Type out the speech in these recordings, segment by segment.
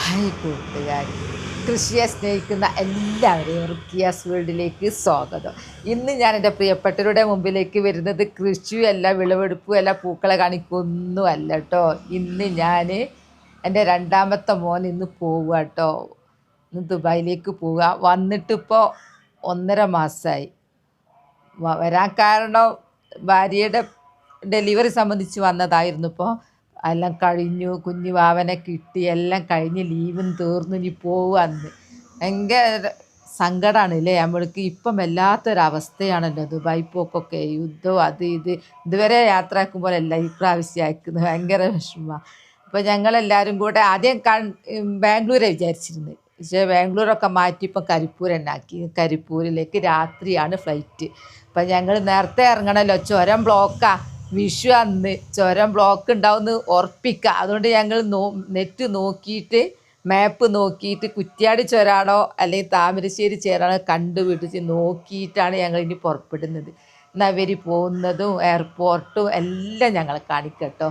Hi കൂട്ടുകാർ, കൃഷിയെ സ്നേഹിക്കുന്ന എല്ലാവരെയും റുക്കിയാസ് വേൾഡിലേക്ക് സ്വാഗതം. ഇന്ന് ഞാൻ എൻ്റെ പ്രിയപ്പെട്ടവരുടെ മുമ്പിലേക്ക് വരുന്നത് കൃഷിയല്ല, വിളവെടുപ്പുമല്ല, പൂക്കളെ കാണിക്കൊന്നുമല്ല കേട്ടോ. ഇന്ന് ഞാൻ എൻ്റെ രണ്ടാമത്തെ മോൻ ഇന്ന് പോവുക കേട്ടോ. ഇന്ന് ദുബായിലേക്ക് പോവുക. വന്നിട്ടിപ്പോൾ 1.5 മാസമായി. വരാൻ കാരണം ഭാര്യയുടെ ഡെലിവറി സംബന്ധിച്ച് വന്നതായിരുന്നു. ഇപ്പോൾ എല്ലാം കഴിഞ്ഞു, കുഞ്ഞു വാവനെ കിട്ടി, എല്ലാം കഴിഞ്ഞ് ലീവും തീർന്നു, ഇനി പോവാന്ന്. ഭയങ്കര സങ്കടമാണ് അല്ലേ നമ്മൾക്ക്. ഇപ്പം വല്ലാത്തൊരവസ്ഥയാണല്ലോ ദുബായ് പോക്കൊക്കെ, യുദ്ധവും അത് ഇത്. ഇതുവരെ യാത്ര ആക്കുമ്പോഴല്ല ഈ പ്രാവശ്യം അയക്കുന്നത്, ഭയങ്കര വിഷമമാണ്. അപ്പോൾ ഞങ്ങളെല്ലാവരും കൂടെ ആദ്യം ബാംഗ്ലൂരെ വിചാരിച്ചിരുന്നത്, പക്ഷേ ബാംഗ്ലൂരൊക്കെ മാറ്റി ഇപ്പം കരിപ്പൂർ തന്നെ ആക്കി. കരിപ്പൂരിലേക്ക് രാത്രിയാണ് ഫ്ലൈറ്റ്. അപ്പം ഞങ്ങൾ നേരത്തെ ഇറങ്ങണമല്ലോ, ചുരം ബ്ലോക്കാണ്. വിഷു അന്ന് ചുരം ബ്ലോക്ക് ഉണ്ടാവുമെന്ന് ഉറപ്പിക്കുക. അതുകൊണ്ട് ഞങ്ങൾ നെറ്റ് നോക്കിയിട്ട്, മാപ്പ് നോക്കിയിട്ട് കുറ്റ്യാടി ചുരാണോ അല്ലെങ്കിൽ താമരശ്ശേരി ചുരാണോ കണ്ടുപിടിച്ച് നോക്കിയിട്ടാണ് ഞങ്ങൾ ഇനി പുറപ്പെടുന്നത്. എന്നാൽ അവർ പോകുന്നതും എയർപോർട്ടും എല്ലാം ഞങ്ങളെ കാണിക്കട്ടോ.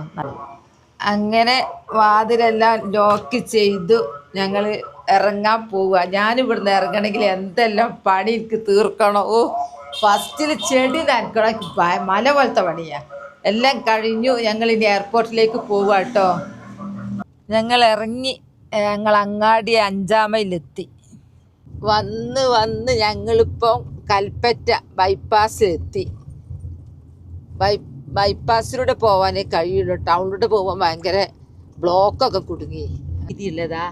അങ്ങനെ വാതിലെല്ലാം ലോക്ക് ചെയ്തു ഞങ്ങൾ ഇറങ്ങാൻ പോവുക. ഞാനിവിടുന്ന് ഇറങ്ങണമെങ്കിൽ എന്തെല്ലാം പണി എനിക്ക് തീർക്കണോ. ഫസ്റ്റിൽ ചെടി നനക്കണം, മല പോലത്തെ പണിയാണ്. എല്ലാം കഴിഞ്ഞു, ഞങ്ങളിനി എയർപോർട്ടിലേക്ക് പോവുക കേട്ടോ. ഞങ്ങൾ ഇറങ്ങി, ഞങ്ങൾ അങ്ങാടി 5 മൈലെത്തി. വന്ന് ഞങ്ങളിപ്പം കൽപ്പറ്റ ബൈപ്പാസിലെത്തി. ബൈപ്പാസിലൂടെ പോകാനേ കഴിയുള്ളൂ. ടൗണിലൂടെ പോകാൻ ഭയങ്കര ബ്ലോക്കൊക്കെ കുടുങ്ങി. ഇതില്ലതാ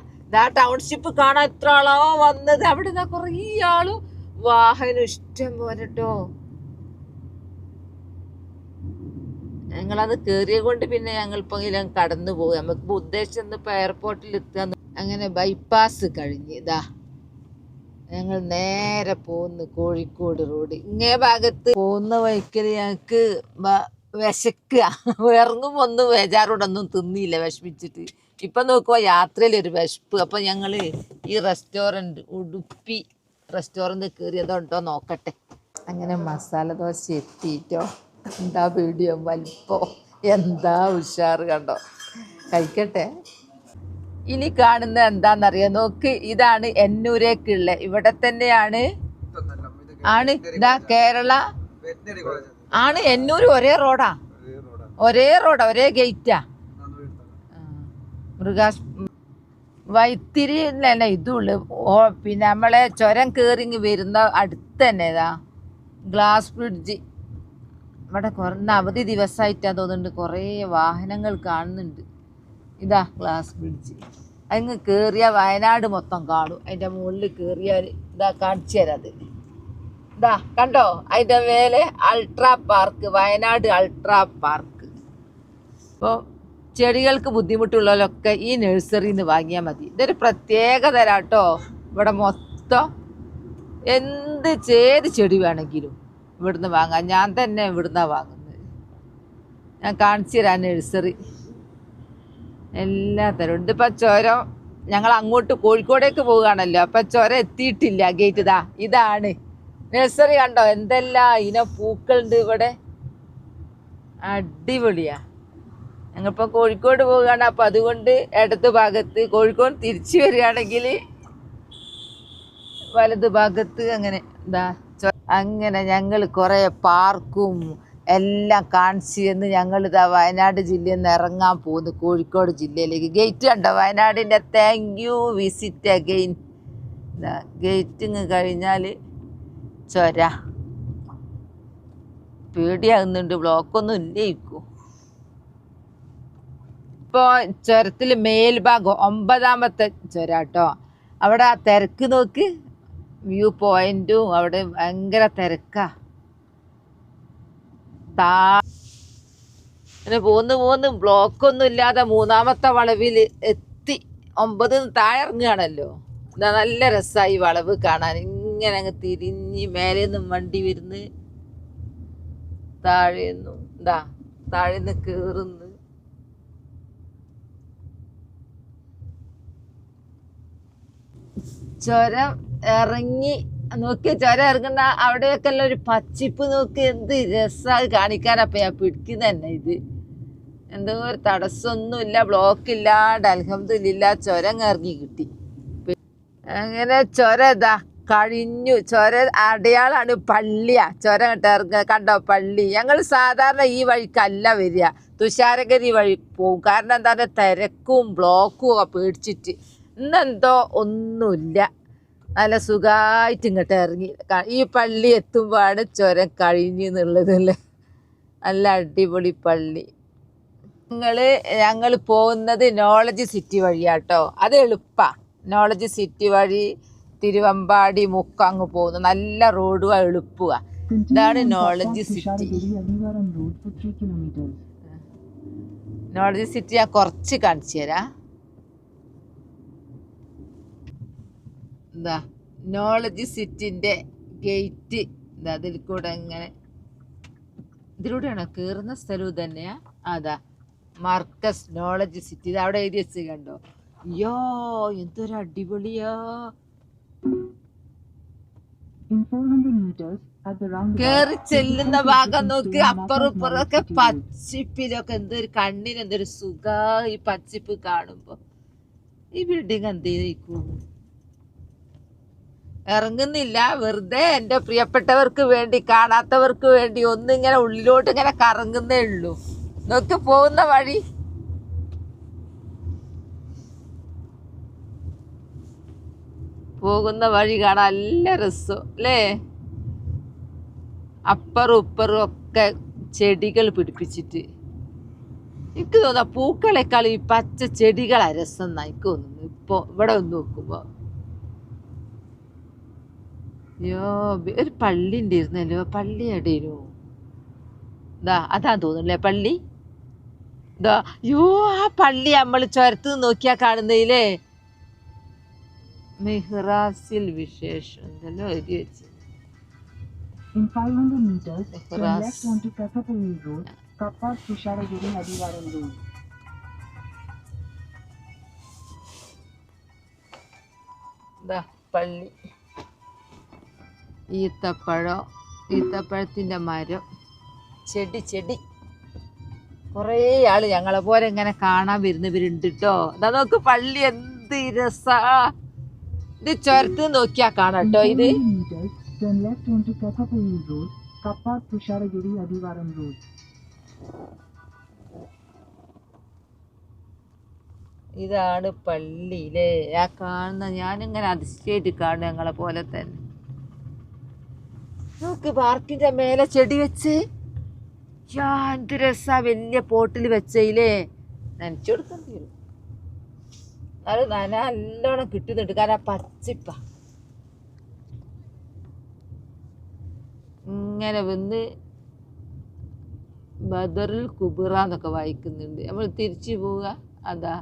ടൗൺഷിപ്പ് കാണാൻ എത്ര ആളോ വന്നത്. അവിടെ നിന്നാ കുറേ ആളും വാഹനം ഇഷ്ടം പോലെ കേട്ടോ. ഞങ്ങളത് കയറിയ കൊണ്ട് പിന്നെ ഞങ്ങളിപ്പോൾ കടന്നു പോകും. നമുക്ക് ഉദ്ദേശം ഇപ്പോൾ എയർപോർട്ടിൽ എത്തുക. അങ്ങനെ ബൈപ്പാസ് കഴിഞ്ഞ് ഇതാ ഞങ്ങൾ നേരെ പോകുന്നു കോഴിക്കോട് റോഡ്. ഇങ്ങേ ഭാഗത്ത് പോകുന്ന വഴിക്കൽ ഞങ്ങൾക്ക് വിശക്കുക. ഇറങ്ങുമ്പോൾ ഒന്നും ബേജാറോടൊന്നും തിന്നിയില്ല വിഷമിച്ചിട്ട്. ഇപ്പം നോക്കുമ്പോൾ യാത്രയിലൊരു വിശപ്പ്. അപ്പം ഞങ്ങൾ ഈ റെസ്റ്റോറൻറ്റ്, ഉടുപ്പി റെസ്റ്റോറൻറ്റ് കയറിയതുണ്ടോ നോക്കട്ടെ. അങ്ങനെ മസാല ദോശ എത്തിയിട്ടോ. എന്താ വീഡിയോ വലിപ്പോ, എന്താ ഉഷാറ് കണ്ടോ. കഴിക്കട്ടെ. ഇനി കാണുന്നത് എന്താണെന്നറിയാം, നോക്ക്. ഇതാണ് എന്നൂരേക്കുള്ള, ഇവിടെ തന്നെയാണ് ആണ്. ഇതാ കേരള ആണ്. എന്നൂര് ഒരേ റോഡാ, ഒരേ ഗേറ്റാ. വൈത്തിരി തന്നെ ഇതുള്ളു. പിന്നെ നമ്മളെ ചുരം കയറി വരുന്ന അടുത്ത് തന്നെ ഇതാ ഗ്ലാസ് ബ്രിഡ്ജ്. ഇവിടെ കുറഞ്ഞ അവധി ദിവസമായിട്ടാ തോന്നുന്നുണ്ട്, കുറേ വാഹനങ്ങൾ കാണുന്നുണ്ട്. ഇതാ ഗ്ലാസ് ബ്രിഡ്ജ്. അങ്ങ് കയറിയാൽ വയനാട് മൊത്തം കാണും. അതിൻ്റെ മുകളിൽ കയറിയാൽ ഇതാ കാണിച്ചു തരാം. അത് ഇതാ കണ്ടോ, അതിൻ്റെ മേലെ ultra park, Wayanad ultra park. അപ്പോൾ ചെടികൾക്ക് ബുദ്ധിമുട്ടുള്ളവരൊക്കെ ഈ നഴ്സറിയിൽ നിന്ന് വാങ്ങിയാൽ മതി. ഇതൊരു പ്രത്യേക തരം കേട്ടോ. ഇവിടെ മൊത്തം ഏത് ചെടി വേണമെങ്കിലും ഇവിടുന്ന് വാങ്ങാം. ഞാൻ തന്നെ ഇവിടുന്നാണ് വാങ്ങുന്നത്. ഞാൻ കാണിച്ചു തരാം നഴ്സറി. എല്ലാ തരം ഉണ്ട്. ഇപ്പം ചുരം ഞങ്ങൾ അങ്ങോട്ട് കോഴിക്കോടേക്ക് പോവുകയാണല്ലോ, അപ്പം ചുരം എത്തിയിട്ടില്ല. ഗേറ്റ് ഇതാണ് നഴ്സറി. കണ്ടോ എന്തെല്ലാം ഇനം പൂക്കളുണ്ട് ഇവിടെ, അടിപൊളിയാ. ഞങ്ങളിപ്പോൾ കോഴിക്കോട് പോവുകയാണ്. അപ്പം അതുകൊണ്ട് ഇടത് ഭാഗത്ത്, കോഴിക്കോട് തിരിച്ചു വരികയാണെങ്കിൽ വലത് ഭാഗത്ത്. അങ്ങനെ അങ്ങനെ ഞങ്ങൾ കുറേ പാർക്കും എല്ലാം കാണിച്ച് എന്ന് ഞങ്ങളിതാ വയനാട് ജില്ലയിൽ നിന്ന് ഇറങ്ങാൻ പോകുന്നു കോഴിക്കോട് ജില്ലയിലേക്ക്. ഗേറ്റ് കണ്ടോ വയനാടിൻ്റെ. Thank you, visit again. ഗേറ്റിങ് കഴിഞ്ഞാൽ ചൊര. പേടിയാകുന്നുണ്ട്, ബ്ലോക്കൊന്നും ഇല്ലേക്കും. ഇപ്പോൾ ചുരത്തിൽ മേൽഭാഗം 9ാമത്തെ ചുര കേട്ടോ. അവിടെ ആ തിരക്ക് നോക്ക്, വ്യൂ പോയിന്റും അവിടെ ഭയങ്കര തിരക്കാ. അങ്ങനെ പോന്ന് ബ്ലോക്കൊന്നും ഇല്ലാതെ 3ാമത്തെ വളവിൽ എത്തി. 9 താഴെ ഇറങ്ങുകയാണല്ലോ. എന്താ നല്ല രസമായി വളവ് കാണാൻ. ഇങ്ങനെ അങ്ങ് തിരിഞ്ഞ് മേലേന്നും വണ്ടി വരുന്ന്, താഴേന്നും താഴേന്ന് കയറുന്നു. ചുരം ഇറങ്ങി നോക്കി, ചുരം ഇറങ്ങുന്ന അവിടെയൊക്കെ ഒരു പച്ചിപ്പ് നോക്കി, എന്ത് രസമാണ് കാണിക്കാനപ്പം ഞാൻ പിടിക്കുന്ന തന്നെ. ഇത് എന്തോ ഒരു തടസ്സമൊന്നുമില്ല, ബ്ലോക്ക് ഇല്ലാണ്ട് അൽഹംദുലില്ലാ ചുരം ഇറങ്ങി കിട്ടി. അങ്ങനെ ചുരം ഇതാ കഴിഞ്ഞു. ചുരം അടയാളാണ് പള്ളിയാ. ചുരം ഇറങ്ങ കണ്ടോ പള്ളി. ഞങ്ങൾ സാധാരണ ഈ വഴിക്കല്ല വരിക, തുഷാരഗിരി വഴി പോവും. കാരണം എന്താ പറയുക, തിരക്കും ബ്ലോക്കും ഒക്കെ പേടിച്ചിട്ട്. ഇന്നെന്തോ ഒന്നുമില്ല, നല്ല സുഖമായിട്ട് ഇങ്ങോട്ട് ഇറങ്ങി. ഈ പള്ളി എത്തുമ്പോഴാണ് ചുരം കഴിഞ്ഞു എന്നുള്ളതല്ലേ. നല്ല അടിപൊളി പള്ളി. ഞങ്ങൾ പോകുന്നത് നോളജ് സിറ്റി വഴിയാട്ടോ. അത് എളുപ്പമാണ്. നോളജ് സിറ്റി വഴി തിരുവമ്പാടി മുക്കം അങ്ങ് പോകുന്നു. നല്ല റോഡും എളുപ്പമാണ്. ഇതാണ് നോളജ് സിറ്റി. നോളജ് സിറ്റി ഞാൻ കുറച്ച് കാണിച്ചു തരാം. എന്താ നോളജ് സിറ്റിന്റെ ഗേറ്റ് എന്താ, അതിൽ കൂടെ ഇങ്ങനെ ഇതിലൂടെയാണോ കയറുന്ന സ്ഥലവും തന്നെയാ. അതാ മർക്കസ് നോളജ് സിറ്റി. ഇത് അവിടെ എഴുതി വെച്ച് കണ്ടോ. അയ്യോ എന്തൊരു അടിപൊളിയാ. കേറി ചെല്ലുന്ന ഭാഗം നോക്ക്, അപ്പുറം ഇപ്പുറമൊക്കെ പച്ചിപ്പിലൊക്കെ. എന്തൊരു കണ്ണിന് എന്തൊരു സുഖ ഈ പച്ചിപ്പ് കാണുമ്പോ. ഈ ബിൽഡിങ് എന്ത് ചെയ്തിരിക്കും, ഇറങ്ങുന്നില്ല. വെറുതെ എൻ്റെ പ്രിയപ്പെട്ടവർക്ക് വേണ്ടി, കാണാത്തവർക്ക് വേണ്ടി ഒന്നിങ്ങനെ ഉള്ളിലോട്ട് ഇങ്ങനെ കറങ്ങുന്നേ ഉള്ളൂ. നോക്ക് പോകുന്ന വഴി. പോകുന്ന വഴി കാണാൻ നല്ല രസം അല്ലേ. അപ്പറും ഇപ്പറും ഒക്കെ ചെടികൾ പിടിപ്പിച്ചിട്ട്. എനിക്ക് തോന്നുന്ന പൂക്കളെക്കാൾ ഈ പച്ച ചെടികളാ രസം എന്നാ എനിക്ക് തോന്നുന്നു. ഇപ്പൊ ഇവിടെ ഒന്ന് നോക്കുമ്പോ. അയ്യോ ഒരു പള്ളി ഉണ്ടായിരുന്നല്ലോ. പള്ളി എവിടെയോ ഇതാ, അതാ തോന്നുന്നല്ലേ പള്ളി. ഇതാ യോ ആ പള്ളി നമ്മൾ ചുരത്ത് നോക്കിയാ കാണുന്നതിലേ. മെഹ്റാസിൽ വിശേഷം എന്തെല്ലോ എഴുതി വെച്ച്. In 500 meters, turn left onto Kathapalli Road, Kappa Tusharagiri Adivaram Road. ഇതാ പള്ളി. ഈത്തപ്പഴം, ഈത്തപ്പഴത്തിൻ്റെ മരം, ചെടി. കുറേ ആള് ഞങ്ങളെ പോലെ ഇങ്ങനെ കാണാൻ വരുന്നവരുണ്ട് കേട്ടോ. ഇതാ നോക്ക് പള്ളി എന്ത് രസാ. ഇത് ചുരത്ത് നോക്കിയാ കാണാം കേട്ടോ. ഇത് ഇതാണ് പള്ളിയിലെ ആ കാണുന്ന. ഞാനിങ്ങനെ അതിശയായിട്ട് കാണും ഞങ്ങളെ പോലെ തന്നെ. നോക്ക് പാർക്കിന്റെ മേലെ ചെടി വെച്ച്. എന്ത് രസാ, വലിയ പോട്ടിൽ വെച്ചയിലേ. നനച്ചു കൊടുക്കേണ്ടി വരും. അത് നല്ലോണം കിട്ടുന്നുണ്ട്, കാരണം പച്ചിപ്പ. ഇങ്ങനെ വന്ന് ബദറുൽ കുബറ എന്നൊക്കെ വായിക്കുന്നുണ്ട്. നമ്മൾ തിരിച്ചു പോവുക. അതാ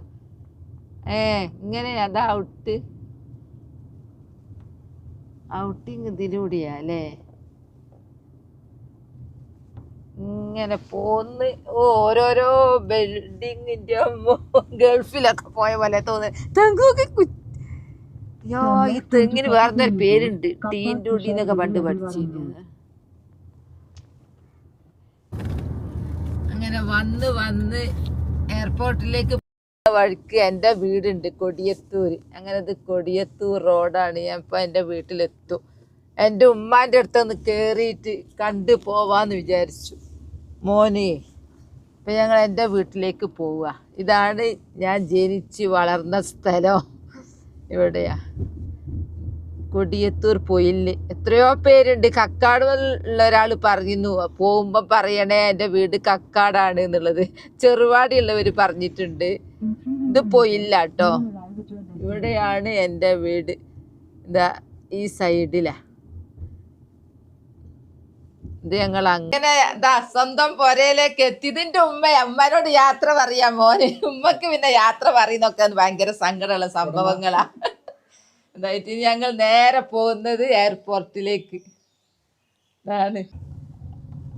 ഇങ്ങനെ അതാ ഔട്ടിങ് ഇതിലൂടെയാ അല്ലേ. ഇങ്ങനെ പോന്ന് ഓരോരോ ബിൽഡിങ്ങിന്റെ ഗൾഫിലൊക്കെ പോയ പോലെ തോന്നുന്നു. ഈ തെങ്ങിന് വേറെ പേരുണ്ട്, ടീൻ ടൂട്ടി എന്നൊക്കെ പണ്ട് പഠിച്ചിരുന്നത്. അങ്ങനെ വന്ന് എയർപോർട്ടിലേക്ക് വഴിക്ക് എൻ്റെ വീടുണ്ട് കൊടിയത്തൂർ. അങ്ങനെ ഇത് കൊടിയത്തൂർ റോഡാണ്. ഞാൻ ഇപ്പം എൻ്റെ വീട്ടിലെത്തും. എൻ്റെ ഉമ്മാൻ്റെ അടുത്തൊന്ന് കയറിയിട്ട് കണ്ടു പോവാന്ന് വിചാരിച്ചു മോനെ. ഇപ്പം ഞങ്ങൾ എൻ്റെ വീട്ടിലേക്ക് പോവുക. ഇതാണ് ഞാൻ ജനിച്ച് വളർന്ന സ്ഥലം. ഇവിടെയാ കൊടിയത്തൂർ പൊയില്. എത്രയോ പേരുണ്ട്. കക്കാട് ഉള്ള ഒരാൾ പറയുന്നു, പോകുമ്പോൾ പറയണേ എൻ്റെ വീട് കക്കാടാണ് എന്നുള്ളത്. ചെറുവാടി ഉള്ളവർ പറഞ്ഞിട്ടുണ്ട്. ഇത് പൊയില്ല കേട്ടോ. ഇവിടെയാണ് എൻ്റെ വീട്. ഇതാ ഈ സൈഡിലാ. ഇത് ഞങ്ങൾ അങ്ങനെ സ്വന്തം പുരയിലേക്ക് എത്തി. ഇതിൻ്റെ അമ്മനോട് യാത്ര പറയാം മോനെ. ഉമ്മക്ക് പിന്നെ യാത്ര പറയുന്നൊക്കെ ഭയങ്കര സങ്കടമുള്ള സംഭവങ്ങളാ. അതായിട്ട് ഞങ്ങൾ നേരെ പോകുന്നത് എയർപോർട്ടിലേക്ക്. അതാണ്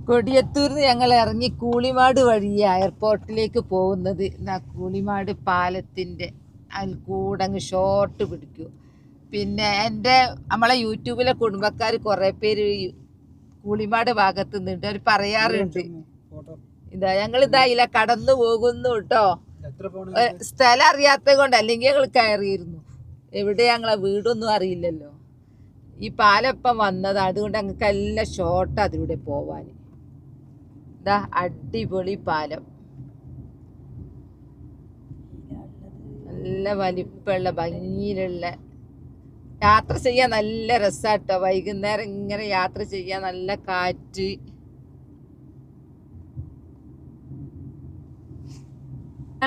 കൊടിയത്തൂരിന്ന് ഞങ്ങൾ ഇറങ്ങി കൂളിമാട് വഴിയാ എയർപോർട്ടിലേക്ക് പോകുന്നത്. കൂളിമാട് പാലത്തിൻ്റെ അതിൽ കൂടെ അങ്ങ് ഷോർട്ട് പിടിക്കും. പിന്നെ നമ്മളെ യൂട്യൂബിലെ കുടുംബക്കാർ കുറേ പേര് കൂളിമാട് ഭാഗത്ത് നിന്നിട്ട് അവർ പറയാറുണ്ട്, ഇതാ ഞങ്ങൾ ഇതാ ഇല്ല കടന്നു പോകുന്നു കേട്ടോ. സ്ഥലം അറിയാത്തത് കൊണ്ട്, അല്ലെങ്കിൽ ഞങ്ങൾ കയറിയിരുന്നു. എവിടെ ഞങ്ങളെ വീടൊന്നും അറിയില്ലല്ലോ. ഈ പാലപ്പം വന്നത് അതുകൊണ്ട് ഞങ്ങൾക്ക് എല്ലാം ഷോർട്ട് അതിലൂടെ പോവാൻ. ഇതാ അടിപൊളി പാലം, നല്ല വലിപ്പമുള്ള ഭംഗിയിലുള്ള, യാത്ര ചെയ്യാൻ നല്ല രസാട്ടോ. വൈകുന്നേരം ഇങ്ങനെ യാത്ര ചെയ്യാൻ നല്ല കാറ്റ്.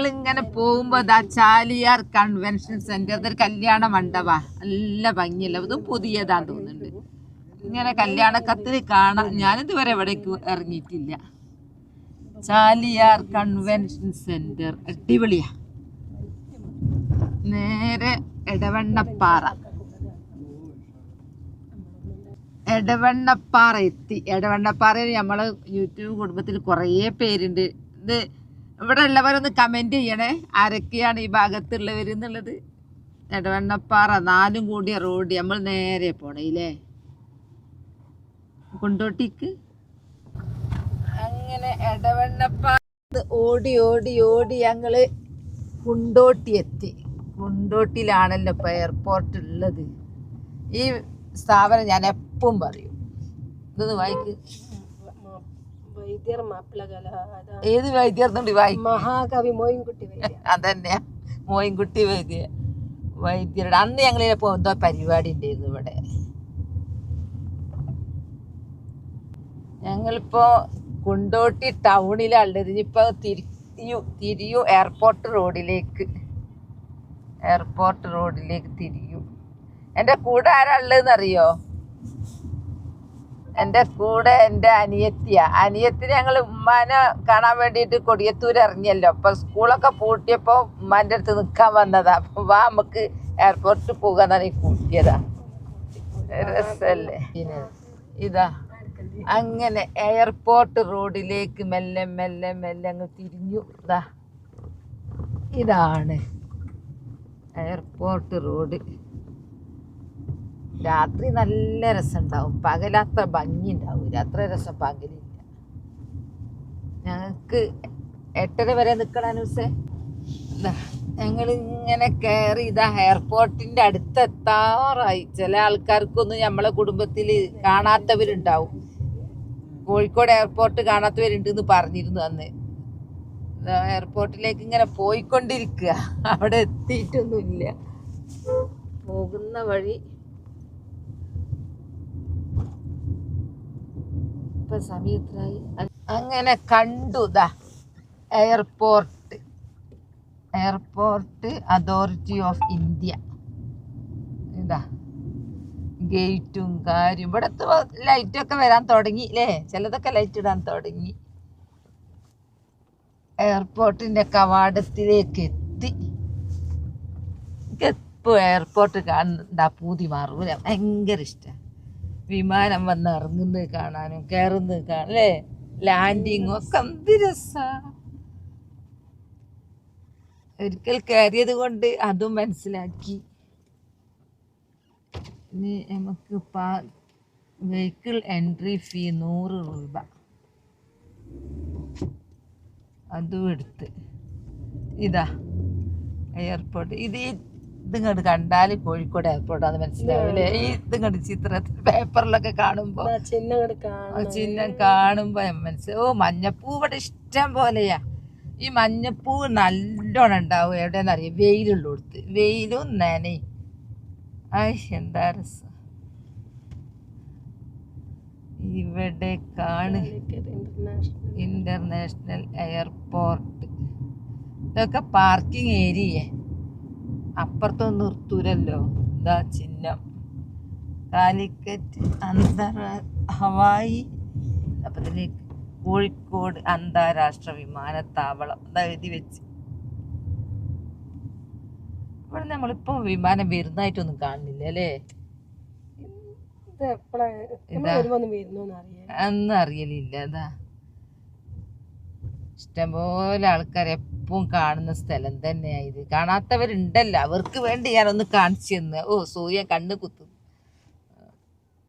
ഇങ്ങനെ പോകുമ്പോ ദാ ചാലിയാർ കൺവെൻഷൻ സെന്റർ, ഇതൊരു കല്യാണ മണ്ഡപ, നല്ല ഭംഗിയല്ല. ഇതും പുതിയതാന്ന് തോന്നുന്നുണ്ട്. ഇങ്ങനെ കല്യാണ കത്തിൽ കാണാം. ഞാനിതുവരെ എവിടേക്ക് ഇറങ്ങിയിട്ടില്ല. ചാലിയാർ കൺവെൻഷൻ സെന്റർ അടിപൊളിയാ. നേരെ എടവണ്ണപ്പാറ എത്തി. എടവണ്ണപ്പാറയിൽ നമ്മള് യൂട്യൂബ് കുടുംബത്തിൽ കുറേ പേരുണ്ട്. ഇത് ഇവിടെ ഉള്ളവരൊന്ന് കമന്റ് ചെയ്യണേ, ആരൊക്കെയാണ് ഈ ഭാഗത്തുള്ളവർ എന്നുള്ളത്. എടവണ്ണപ്പാറ 4 കൂടിയ റോഡ് നമ്മൾ നേരെ പോണേലേ കൊണ്ടോട്ടിക്ക്. അങ്ങനെ എടവണ്ണപ്പാറ ഓടി ഓടി ഓടി ഞങ്ങള് കുണ്ടോട്ടി എത്തി. കുണ്ടോട്ടിയിലാണല്ലോ ഇപ്പൊ എയർപോർട്ട് ഉള്ളത്. ഈ സ്ഥാപനം ഞാൻ എപ്പം പറയും. ഇതൊന്ന് വായിക്ക്. ഏത് വൈദ്യർന്നുണ്ട് വായിക്കും? മഹാകവി മോയിൻകുട്ടി വൈദ്യ. അതന്നെയാ, മോയിൻകുട്ടി വൈദ്യരുടെ. അന്ന് ഞങ്ങളിപ്പോ എന്തോ പരിപാടി ഉണ്ടായിരുന്നു ഇവിടെ. ഞങ്ങളിപ്പോ കുണ്ടോട്ടി ടൗണിലുള്ളത്. ഇനിയിപ്പോ തിരിയൂ എയർപോർട്ട് റോഡിലേക്ക് തിരിയൂ. എൻ്റെ കൂടെ ആരാ ഉള്ളതെന്ന് അറിയോ? എൻ്റെ കൂടെ എൻ്റെ അനിയത്തിന് ഞങ്ങൾ ഉമ്മാനെ കാണാൻ വേണ്ടിയിട്ട് കൊടിയത്തൂർ ഇറങ്ങിയല്ലോ. അപ്പൊ സ്കൂളൊക്കെ പൂട്ടിയപ്പോ ഉമ്മാൻ്റെ അടുത്ത് നിൽക്കാൻ വന്നതാ. അപ്പൊ വാ നമുക്ക് എയർപോർട്ടിൽ പോകാന്നാണ് ഈ കൂട്ടിയതാ. രസല്ലേ. ഇതാ അങ്ങനെ എയർപോർട്ട് റോഡിലേക്ക് മെല്ലെ മെല്ലെ മെല്ലെ അങ്ങ് തിരിഞ്ഞു. ഇതാണ് എയർപോർട്ട് റോഡ്. രാത്രി നല്ല രസമുണ്ടാവും, പകലത്ര ഭംഗി ഉണ്ടാവില്ല. അത്ര രസം പകലില്ല. ഞങ്ങൾക്ക് 8:30 വരെ നിൽക്കണം ന്യൂസേ. ഞങ്ങളിങ്ങനെ കയറി എയർപോർട്ടിൻ്റെ അടുത്തെത്താറായി. ചില ആൾക്കാർക്കൊന്നും നമ്മളെ കുടുംബത്തിൽ കാണാത്തവരുണ്ടാവും. കോഴിക്കോട് എയർപോർട്ട് കാണാത്തവരുണ്ടെന്ന് പറഞ്ഞിരുന്നു അന്ന്. എയർപോർട്ടിലേക്ക് ഇങ്ങനെ പോയിക്കൊണ്ടിരിക്കുക. അവിടെ എത്തിയിട്ടൊന്നുമില്ല. പോകുന്ന വഴി ഇപ്പൊ സമയത്തായി. അങ്ങനെ കണ്ടു എയർപോർട്ട് അതോറിറ്റി ഓഫ് ഇന്ത്യ. ഗേറ്റും കാര്യം. ഇവിടത്തെ ലൈറ്റൊക്കെ വരാൻ തുടങ്ങി അല്ലേ? ചിലതൊക്കെ ലൈറ്റ് ഇടാൻ തുടങ്ങി. എയർപോർട്ടിന്റെ കവാടത്തിലേക്ക് എത്തി. എപ്പോ എയർപോർട്ട് കാണുന്ന പൂതി മാറൂല. ഭയങ്കര ഇഷ്ടം വിമാനം വന്ന് ഇറങ്ങുന്നത് കാണാനും കയറുന്നത് കാണാൻ അല്ലേ? ലാൻഡിങ്ങും ഒക്കെ എന്ത് രസാ. ഒരിക്കൽ കയറിയത് കൊണ്ട് അതും മനസ്സിലാക്കി. ഇനി നമുക്ക് വെഹിക്കിൾ എൻട്രി ഫീ 100 രൂപ. അതും എടുത്ത് എയർപോർട്ട്. ഇതിങ്ങോട്ട് കണ്ടാൽ കോഴിക്കോട് എയർപോർട്ടാന്ന് മനസ്സിലാവില്ലേ? ഇതിങ്ങോട്ട് ചിത്രത്തിൽ പേപ്പറിലൊക്കെ കാണുമ്പോ ചിഹ്നം കാണുമ്പോ മനസ്സിലാവും. മഞ്ഞപ്പൂ ഇവിടെ ഇഷ്ടം പോലെയാ. ഈ മഞ്ഞപ്പൂ നല്ലോണം ഉണ്ടാവും. എവിടെയെന്നറിയാം? വെയിലുള്ളടുത്ത്. വെയിലും നനയും. എന്താ രസം. ഇവിടെ ഇന്റർനാഷണൽ എയർപോർട്ട്. ഇതൊക്കെ പാർക്കിംഗ് ഏരിയ. അപ്പുറത്തൊന്നും നിർത്തൂരല്ലോ. ചിഹ്നം കാലിക്കറ്റ് ഹവായി. അപ്പത്തിലേക്ക് കോഴിക്കോട് അന്താരാഷ്ട്ര വിമാനത്താവളം എഴുതി വെച്ച്. ഇവിടെ നമ്മളിപ്പോ വിമാനം വരുന്നതായിട്ടൊന്നും കാണുന്നില്ല അല്ലേ? അന്ന് അറിയലില്ല. ഇഷ്ടംപോലെ ആൾക്കാർ എപ്പോഴും കാണുന്ന സ്ഥലം തന്നെയാ ഇത്. കാണാത്തവരുണ്ടല്ലോ, അവർക്ക് വേണ്ടി ഞാനൊന്ന് കാണിച്ചു തന്ന്. സൂര്യൻ കണ്ണ് കുത്തുന്നു.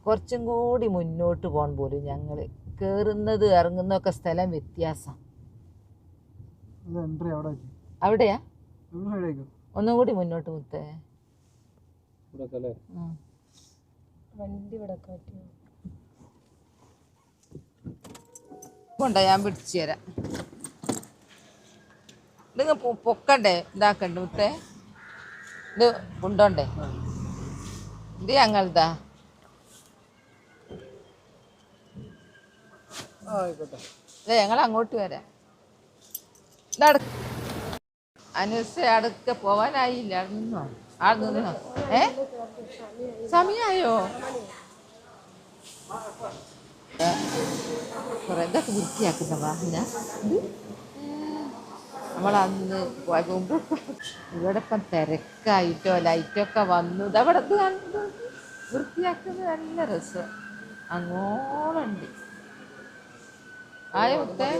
കുറച്ചും കൂടി മുന്നോട്ട് പോകാൻ പോലും ഞങ്ങള് കയറുന്നത് ഇറങ്ങുന്നതൊക്കെ സ്ഥലം വ്യത്യാസം. അവിടെയാ ഒന്നും കൂടി മുന്നോട്ട് മുത്തേ. കൊണ്ട ഞാൻ പിടിച്ചു തരാം. നിങ്ങൾ പൊക്കണ്ടേ ഇതാക്കണ്ടേ മുത്തേ? ഇത് കൊണ്ടോണ്ടേ? ഇത് ഞങ്ങളതാ. ഞങ്ങൾ അങ്ങോട്ട് വരാം. അനുസ അടുക്ക പോവാനായില്ല. നിന്നോ ആ നിന്നോ? സമയായോ? കുറെ ഇതൊക്കെ വൃത്തിയാക്കുന്ന വാഹന നമ്മളന്ന് പോയപ്പോ ഇവിടെ ഇപ്പം തിരക്കായിട്ടോ ലൈറ്റൊക്കെ വന്നു. ഇതവിടെ ഇത് കണ്ടു വൃത്തിയാക്കുന്നത് നല്ല രസം. അങ്ങോളുണ്ട് ആയോ മുത്തേ?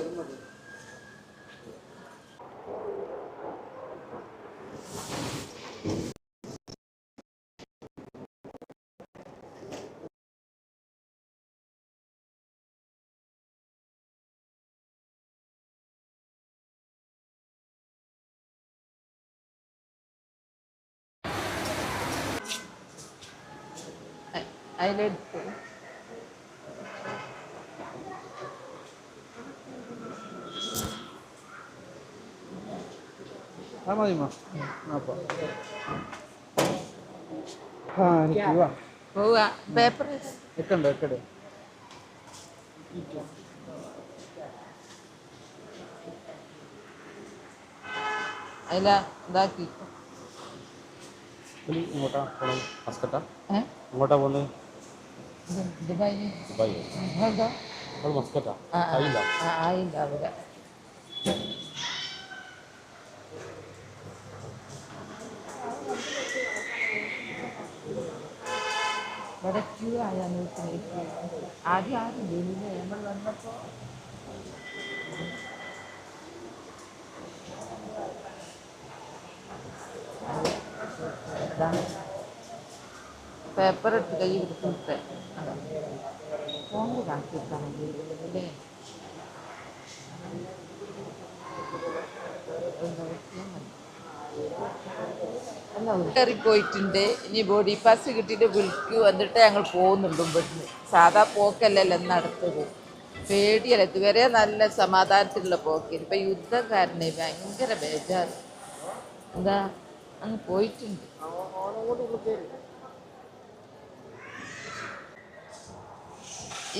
അതിലെടുത്ത് പോവാ. പേപ്പർ അതില ഇതാക്കി. ഇങ്ങോട്ടാ പോകുന്നത്? ദുബായ്. മസ്കറ്റാ. ആയില്ല അവിടെ. ഇവിടെ ക്യൂ ആയാലും ആദ്യം ആരും ഇല്ലേ നമ്മൾ വന്നപ്പോൾ? പേപ്പർ ഇട്ട് കൈ കൊടുത്തിട്ട് ഫോണിൽ കാണിച്ചിട്ടാണ് അല്ലേ? കയറിപ്പോയിട്ടുണ്ട്. ഇനി ബോഡി പാസ് കിട്ടിയിട്ട് വിളിക്കൂ. എന്നിട്ട് ഞങ്ങൾ പോകുന്നുണ്ട് ഇവിടുന്ന്. സാധാ പോക്കല്ലല്ലോ നടത്തത്. പേടിയല്ല. ഇതുവരെ നല്ല സമാധാനത്തിലുള്ള പോക്കിന്. ഇപ്പം യുദ്ധം കാരണം ഭയങ്കര ബേജാറ്. എന്താ അങ്ങ് പോയിട്ടുണ്ട്.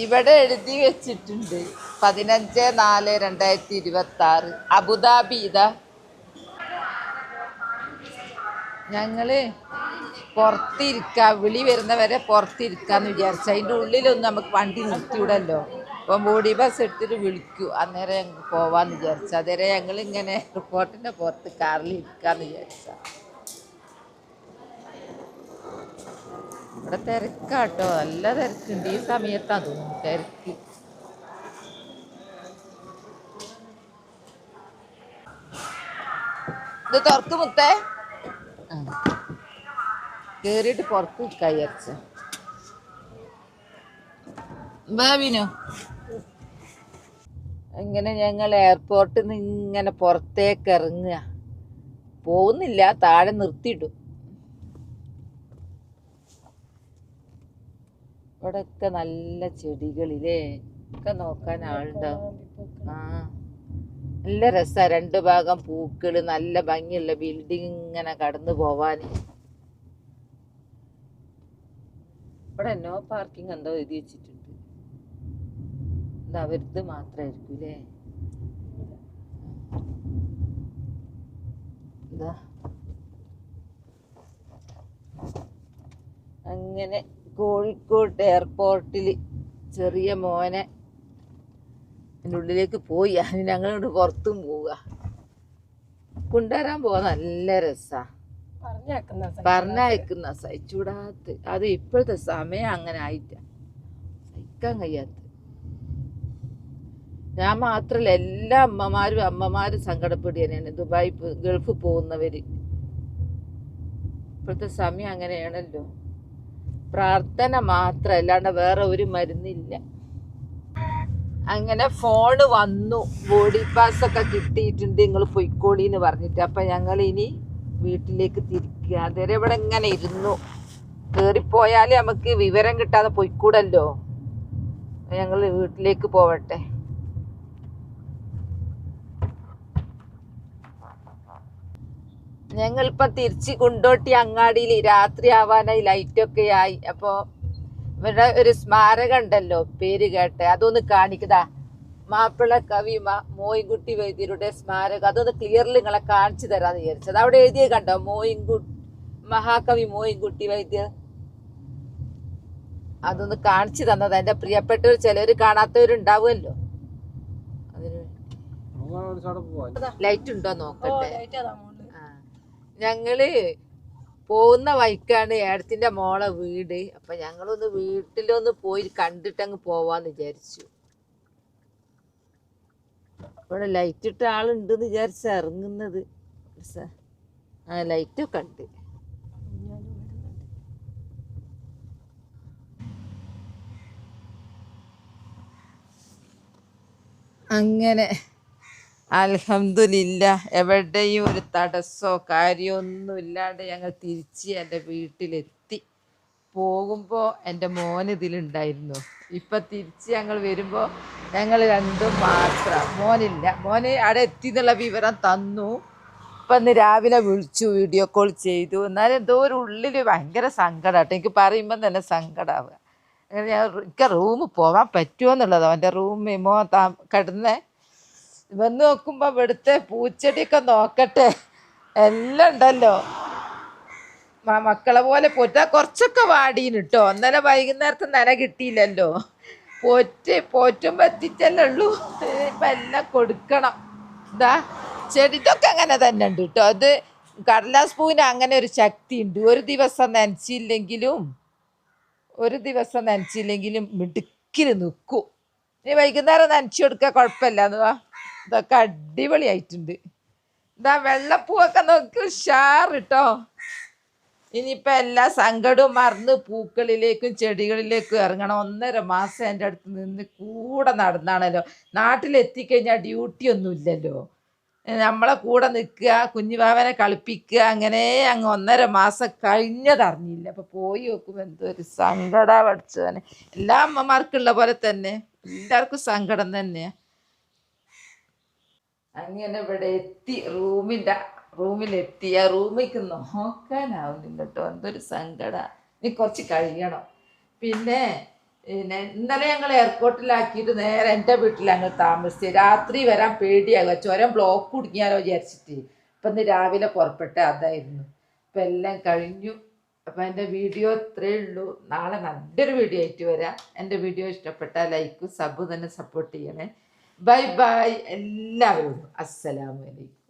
ഇവിടെ എഴുതി വെച്ചിട്ടുണ്ട് 15/4/2026 അബുദാബി. ഇതാ ഞങ്ങള് പുറത്തിരിക്കാം, വിളി വരുന്നവരെ പുറത്തിരിക്കാന്ന് വിചാരിച്ചു. അതിൻ്റെ ഉള്ളിലൊന്നും നമുക്ക് വണ്ടി നിർത്തിവിടല്ലോ. അപ്പം ബോഡി ബസ് എടുത്തിട്ട് വിളിക്കൂ. അന്നേരം ഞങ്ങൾക്ക് പോവാന്ന് വിചാരിച്ചു. അതുവരെ ഞങ്ങളിങ്ങനെ റിപ്പോർട്ടിൻ്റെ പുറത്ത് കാറിൽ ഇരിക്കാന്ന് വിചാരിച്ച. ഇവിടെ തിരക്കാട്ടോ, നല്ല തിരക്കുണ്ട്. ഈ സമയത്താണ് തോന്നുന്നു തിരക്ക്. ഇത് തുറക്ക് മുത്തേ. കേറിയിട്ട് പുറത്ത് നിൽക്കാൻ വിചാരിച്ച. ബാബിനോ ഇങ്ങനെ ഞങ്ങൾ എയർപോർട്ടിൽ നിന്ന് ഇങ്ങനെ പുറത്തേക്ക് ഇറങ്ങുക. പോകുന്നില്ല, താഴെ നിർത്തിയിടും. ഇവിടെയൊക്കെ നല്ല ചെടികളിലേ ഒക്കെ നോക്കാൻ ആളുണ്ടാവും. ആ നല്ല രസമാണ്. 2 ഭാഗം പൂക്കള്, നല്ല ഭംഗിയുള്ള ബിൽഡിങ് ഇങ്ങനെ കടന്നു പോവാൻ. ഇവിടെ നോ പാർക്കിംഗ് എന്തോ എഴുതി വെച്ചിട്ടുണ്ട്. ഇത് അവരത് മാത്രമായിരിക്കും അല്ലേ? ഇതാ അങ്ങനെ കോഴിക്കോട് എയർപോർട്ടിൽ ചെറിയ മോനെ എൻ്റെ ഉള്ളിലേക്ക് പോയി. അതിന് ഞങ്ങളോട് പുറത്തും പോവുക. കൊണ്ടുവരാൻ പോവാൻ നല്ല രസാ. പറഞ്ഞയക്കുന്ന സഹിച്ചൂടാത്ത. അത് ഇപ്പോഴത്തെ സമയം അങ്ങനെ ആയിട്ട സഹിക്കാൻ കഴിയാത്ത. ഞാൻ മാത്രല്ല, എല്ലാ അമ്മമാരും സങ്കടപ്പെടുകയാണ്. Dubai Gulf പോകുന്നവര്. ഇപ്പോഴത്തെ സമയം അങ്ങനെയാണല്ലോ. പ്രാർത്ഥന മാത്രം, അല്ലാണ്ട് വേറെ ഒരു മരുന്നില്ല. അങ്ങനെ ഫോണ് വന്നു, ബോഡി പാസ് ഒക്കെ കിട്ടിയിട്ടുണ്ട്, നിങ്ങൾ പൊയ്ക്കോളി എന്ന് പറഞ്ഞിട്ട്. അപ്പം ഞങ്ങൾ ഇനി വീട്ടിലേക്ക് തിരിക്കുക. അതുവരെ ഇവിടെ ഇങ്ങനെ ഇരുന്നു. കയറിപ്പോയാൽ നമുക്ക് വിവരം കിട്ടാതെ പൊയ്ക്കൂടല്ലോ. ഞങ്ങൾ വീട്ടിലേക്ക് പോവട്ടെ. ഞങ്ങളിപ്പം തിരിച്ച് കൊണ്ടോട്ടി അങ്ങാടിയിൽ രാത്രി ആവാനായി, ലൈറ്റൊക്കെ ആയി. അപ്പോൾ ഇവിടെ ഒരു സ്മാരകം ഉണ്ടല്ലോ, പേര് കേട്ടെ, അതൊന്ന് കാണിക്കതാ. മാപ്പിള കവി മോയിൻകുട്ടി വൈദ്യരുടെ സ്മാരകം. അതൊന്ന് ക്ലിയറിൽ നിങ്ങളെ കാണിച്ചു തരാന്ന് വിചാരിച്ചത്. അവിടെ എഴുതിയ കണ്ടോ, മഹാകവി മോയിൻകുട്ടി വൈദ്യർ. അതൊന്ന് കാണിച്ചു തന്നത് എൻ്റെ പ്രിയപ്പെട്ടവർ. ചിലർ കാണാത്തവരുണ്ടാവുമല്ലോ, അതിന് ലൈറ്റ് ഉണ്ടോ നോക്കട്ടെ. ഞങ്ങള് പോകുന്ന വഴിക്കാണ് ഏടത്തിന്റെ മോളെ വീട്. അപ്പൊ ഞങ്ങളൊന്ന് വീട്ടിലൊന്ന് പോയി കണ്ടിട്ടങ്ങ് പോവാന്ന് വിചാരിച്ചു. ഇവിടെ ലൈറ്റ് ഇട്ട ആളുണ്ടെന്ന് വിചാരിച്ച ഇറങ്ങുന്നത്. ആ ലൈറ്റൊക്കെ ഉണ്ട്. അങ്ങനെ അൽഹംദുലില്ലാ, എവിടെയും ഒരു തടസ്സമോ കാര്യമൊന്നും ഇല്ലാണ്ട് ഞങ്ങൾ തിരിച്ച് എൻ്റെ വീട്ടിലെത്തി. പോകുമ്പോൾ എൻ്റെ മോൻ ഇതിലുണ്ടായിരുന്നു. ഇപ്പം തിരിച്ച് ഞങ്ങൾ വരുമ്പോൾ ഞങ്ങൾ രണ്ടും മാത്രം, മോനില്ല. മോന് അവിടെ എത്തി എന്നുള്ള വിവരം തന്നു. ഇപ്പം ഇന്ന് രാവിലെ വിളിച്ചു, വീഡിയോ കോൾ ചെയ്തു. എന്നാലും എന്തോ ഒരു ഉള്ളിൽ ഭയങ്കര സങ്കടമാട്ടോ. എനിക്ക് പറയുമ്പം തന്നെ സങ്കടമാവുക. എനിക്ക് റൂമിൽ പോകാൻ പറ്റുമോ എന്നുള്ളതോ. എൻ്റെ റൂമിൽ കിടന്നേ വന്ന് നോക്കുമ്പോൾ ഇവിടുത്തെ പൂച്ചെടിയൊക്കെ നോക്കട്ടെ, എല്ലാം ഉണ്ടല്ലോ. മക്കളെ പോലെ പോറ്റാ. കുറച്ചൊക്കെ വാടീന് കേട്ടോ. ഇന്നലെ വൈകുന്നേരത്തെ നന കിട്ടിയില്ലല്ലോ. പോറ്റുമ്പോൾ എത്തിച്ചല്ലേ ഉള്ളൂ. ഇപ്പം എല്ലാം കൊടുക്കണം. എന്താ ചെടിക്കൊക്കെ അങ്ങനെ തന്നെ ഉണ്ട് കേട്ടോ. അത് കടലാസ് പൂവിന് അങ്ങനെ ഒരു ശക്തി ഉണ്ട്. ഒരു ദിവസം നനച്ചില്ലെങ്കിലും മിടുക്കിൽ നിൽക്കും. ഇനി വൈകുന്നേരം നനച്ചു കൊടുക്കുക, കുഴപ്പമില്ല. എന്ന് ഇതൊക്കെ അടിപൊളിയായിട്ടുണ്ട്. ഇതാ വെള്ളപ്പൂവൊക്കെ നോക്കി ഉഷാർ കേട്ടോ. ഇനിയിപ്പോൾ എല്ലാ സങ്കടവും മറന്ന് പൂക്കളിലേക്കും ചെടികളിലേക്കും ഇറങ്ങണം. 1.5 മാസം എൻ്റെ അടുത്ത് നിന്ന് കൂടെ നടന്നാണല്ലോ. നാട്ടിലെത്തിക്കഴിഞ്ഞാൽ ഡ്യൂട്ടിയൊന്നും ഇല്ലല്ലോ. നമ്മളെ കൂടെ നിൽക്കുക, കുഞ്ഞുവാവനെ കളിപ്പിക്കുക, അങ്ങനെ അങ്ങ് 1.5 മാസം കഴിഞ്ഞതറിഞ്ഞില്ല. അപ്പോൾ പോയി നോക്കുമ്പോൾ എന്തോ ഒരു സങ്കടം പഠിച്ചതാണ്. എല്ലാ അമ്മമാർക്കുള്ള പോലെ തന്നെ എല്ലാവർക്കും സങ്കടം തന്നെയാണ്. അങ്ങനെ ഇവിടെ എത്തി, റൂമിലെത്തി. ആ റൂമിലേക്ക് നോക്കാനാവുന്നില്ല കേട്ടോ. എന്തൊരു സങ്കടം. ഇനി കുറച്ച് കഴിയണം. പിന്നെ ഇന്നലെ ഞങ്ങൾ എയർപോർട്ടിലാക്കിയിട്ട് നേരെ എൻ്റെ വീട്ടിൽ ഞങ്ങൾ താമസിച്ച്. രാത്രി വരാൻ പേടിയാകുക, ചുരം ബ്ലോക്ക് കുടുങ്ങിയാലോ വിചാരിച്ചിട്ട്. ഇപ്പം ഇന്ന് രാവിലെ പുറപ്പെട്ട അതായിരുന്നു. ഇപ്പം എല്ലാം കഴിഞ്ഞു. അപ്പം എൻ്റെ വീഡിയോ ഇത്രയേ ഉള്ളൂ. നാളെ നല്ലൊരു വീഡിയോ ആയിട്ട് വരാം. എൻ്റെ വീഡിയോ ഇഷ്ടപ്പെട്ടാൽ ലൈക്കും സബ് തന്നെ സപ്പോർട്ട് ചെയ്യണേ. ബൈ ബൈ എല്ലാവരോടും. അസ്സലാമു അലൈക്കും.